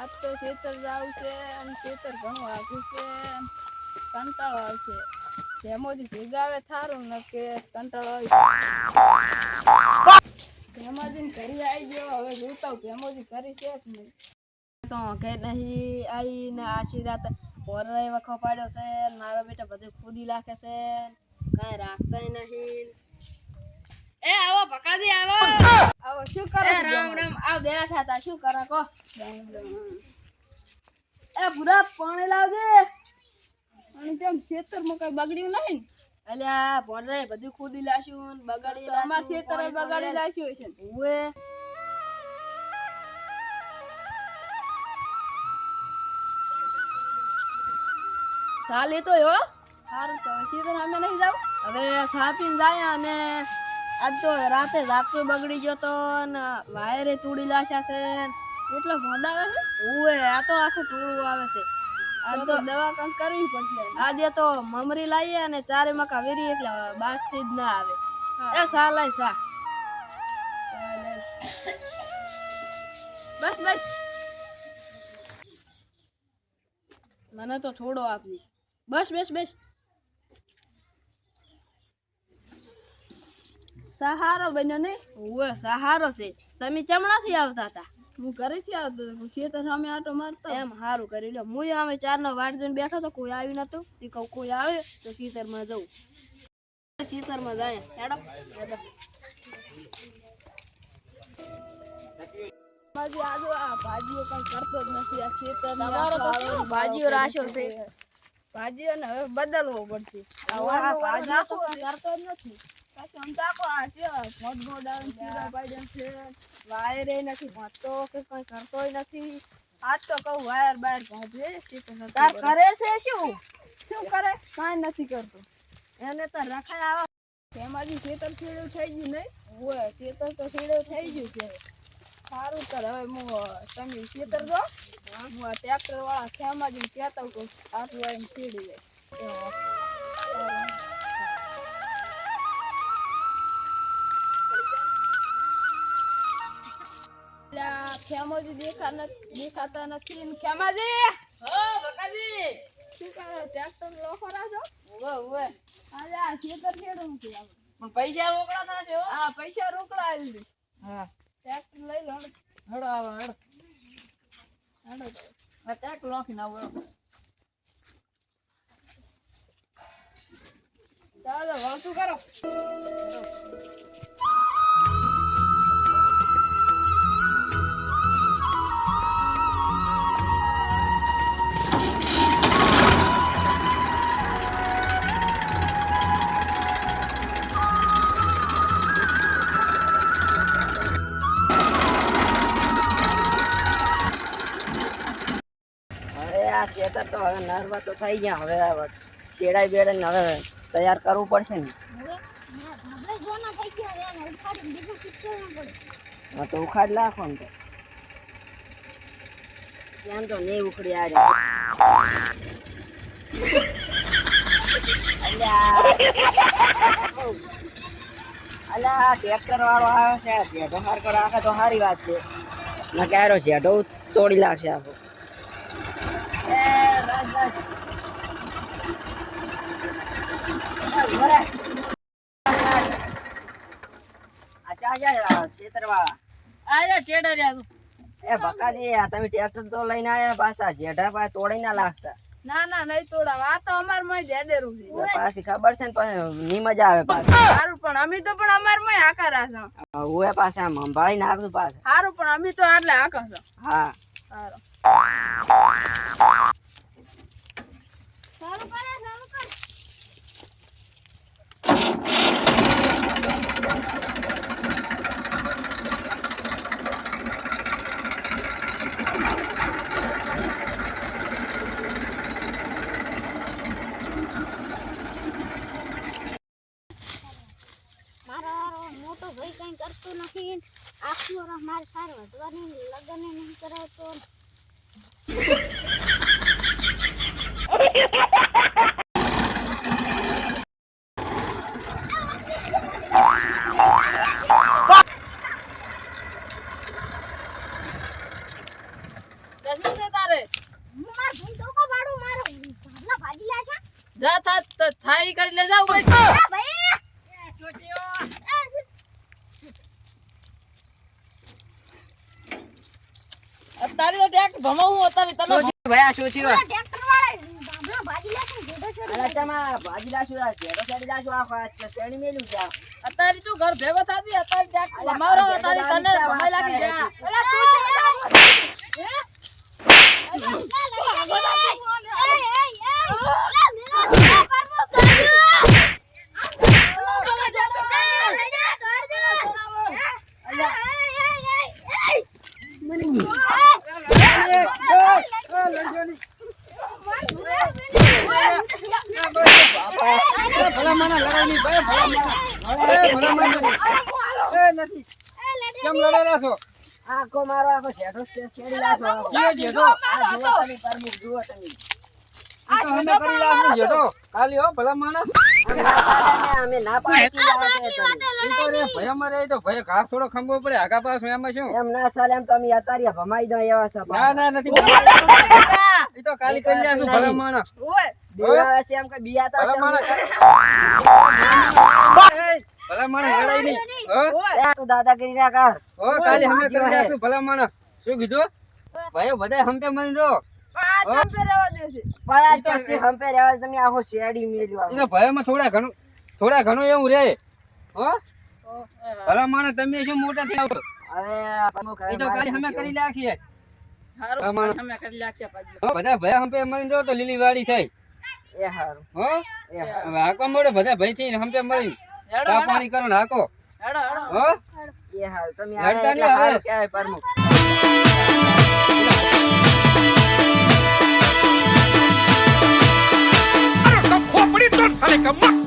આજ તો ખેતર જાવ છે અને ખેતર ઘણું આગું છે, કંટાળો આવશે. જેમોજી ભેગાવે થારું ને કે કંટાળો આવી. જેમોજી ઘરે આવી ગયો, હવે જોતા જેમોજી કરી છે જ નહીં. તો કે નહીં આવીને આશી રાત પોરે વખો પાડ્યો છે, મારા બેટા બધું ખોદી નાખે છે, કાંઈ રાખતા નહીં. એ આવો ભકાજી આવો. આવો શું કરો? રામ રામ. આવ બેઠા હતા, શું કરો કો? એ ભૂરા પાણી લાવજે. અને તેમ ખેતરમાં કઈ બગડ્યું નહીં ને? અલ્યા પોરે બધું ખોદી લાશ્યું ને બગાડી લાશ્યું. અમાર ખેતર બગાડી લાશ્યું છે. ઓએ ચાલે તો હો સારું તો ખેતર અમે નહીં જાવ. હવે સાપીને જાય અને આજ તો રાતે ઝાપટો બગડી ગયો તો ને વાયરે તૂડી લાશ્યા છે. એટલો મોડા આવે છે. ઓએ આ તો આખું ટોળું આવે છે. આજ તો દવા કંઈક કરવી પડશે. આજે તો મમરી લાવીએ અને ચારે મકા વેરી એટલે બાસથી જ ના આવે. એ સા લાય સા. બસ બસ મને તો થોડો આપજે. બસ બસ બસ. સહારો બન્યો નહીં? ઓએ સહારો છે. તમે ચમણાથી આવતા હતા? હું ઘરેથી આવતો હતો. ખેતર સામે આટો મારતો. એમ સારું કરી લો. હું અમે 4 નો વાટ જોઈને બેઠો તો કોઈ આવ્યું નતું. તે કહું કોઈ આવે તો ખેતરમાં જવું. ખેતરમાં જાય હેડો હેડો. આજુ આ ભાજીઓ કઈ કરતો જ નથી. આ ખેતર તમારો તો કેવું ભાજીઓ રાશો છે. ભાજીઓ ને હવે બદલવો પડશે. ભાજી તો કરતો જ નથી. વાયરે નથી ભણતો કે કઈ કરતોય નથી. આજ તો કહું વાયર બાયર ભાજે. તાર કરે છે શું કરે? કઈ નથી કરતો. એને તો રખાય આવા. એમાંથી ખેતર છેડું થઈ ગયું નહીં? ઓય ખેતર તો છેડું થઈ ગયું છે. સારું કર. હવે હું તમે ખેતર જો. હું આ ટ્રેક્ટર વાળા ખેમાજી કહેતા હું આટલું આવીને છેડી જાય. ખેમાજી દેખાતા નથી. ખેમાજી શું કરે? ટ્રેક્ટર લોખો રાખો. ઓવે આજે આ ખેતર છેડું નથી આવે. પણ પૈસા રોકડા થશે. હા પૈસા રોકડા આવી દઈશ. હા ટ્રેક્ટર લઈ લો. હડો આવો હડો હડો. આ ટ્રેક્ટર લોખીને આવો. ચાલો વળતું કરો. ખેતર તો હવે નરવા તો થઈ ગયા. હવે શેડાઈ બેડાઈને હવે તૈયાર કરવું પડશે ને. હા તો ઉખાડ નાખો ને. એમ તો નહીં ઉખડી આ અલ્યા ટ્રેક્ટર વાળો આવે છે. શેઢો હારકો રાખે તો સારી વાત છે. ના ક્યારો શેઢો તોડી લાગશે આખો. તમે ટ્રેક્ટર તો લઈને આવ્યા પાછા જેઢા પાસે તોડી ના લાગતા. ના ના નહીં તોડાવ. આ તો અમાર માં જેડેરું છે. પાછી ખબર છે ને પછી ની મજા આવે પાછી. સારું પણ અમે તો પણ અમાર માં આકારા છો. હું પાછા સંભાળી નાખું પાછા. સારું પણ અમે તો આટલે આકા છો. હા સારું સારું કરે સારું કર. મારો મોટો ભાઈ કઈ કરતો નથી. આખું વર્ષ મારે સાર વધવાની લગ્ન નહીં કરાવતો. શું છે તારે હું માર ભાઈ ધોકો પાડું મારો ભાગલા ભાજી લાશા જા થાઈ કરી લે જાવ ભાઈ આ ભાઈ અત્યારે તો ટેક ભમાવું અત્યારે તને ભાઈ આ શું થયું ટ્રેક્ટર વાળા ભાગલા ભાજી લાશા જેડો છોડી અલા તમારા ભાજી લાશું આ જેડો ચડી લાશું આ ચણી મેલું છે અત્યારે તું ઘર ભેગો થાતી અત્યારે ટેક ભમાવરો અત્યારે તને ભમાઈ લાગી ગયા અલા તું ભલા માના લડાઈ નહીં ભાઈ ભલા માના નથી કેમ લડેલા છો આખો મારો આખો જેડો ચડી લાશું કયો જેઠો આ જુઓ તમે પરમુખ જુઓ તમે ઈ તો અમે કરી લાશું જેઠો કાલી હો ભલા માના અમે ના પાડી ઈ તો રે ભયમાં રહે તો ભય ઘાસ થોડો ખંભો પડે આગા પાછો એમાં શું એમ ના ચાલે એમ તો અમે અત્યારે ભમાઈ દો એવા છે ના નથી ઈ તો કાલી કરી લાશું ભલા માના ઓય દેવા છે એમ કે બિયાતા ભલા છે માના ભલા માના લડાઈ નહીં હો એ તું દાદાગીરી ના કર હો કાલી અમે કરી લાશું ભલા માના શું કીધું ભાઈ બધા હંપે મન રહો આ ચંપે રહેવા દે છે પણ આ ચાચી હંપે રહેવા તમે આખો શેડી મેલ્યો ઈ તો ભયમાં થોડા ઘણું એવું રે હો ભલા માના તમે શું મોટા થયા છો હવે પ્રમુખ ઈ તો કાલી અમે કરી લાગીએ હારું અમે કરી લાગશે પાજી હો બધા ભય હંપે મન રહો તો લીલી વાડી થઈ એ હારું હો એ હારું હવે હાકો મળે બધા ભય થી હંપે મળી હેડો ચા પાણી કરો ને હાકો હેડો હો એ હારું તમે લડતા આયા એટલે નહીં હવે. હારું કહેવાય પ્રમુખ खोपड़ी तो साले का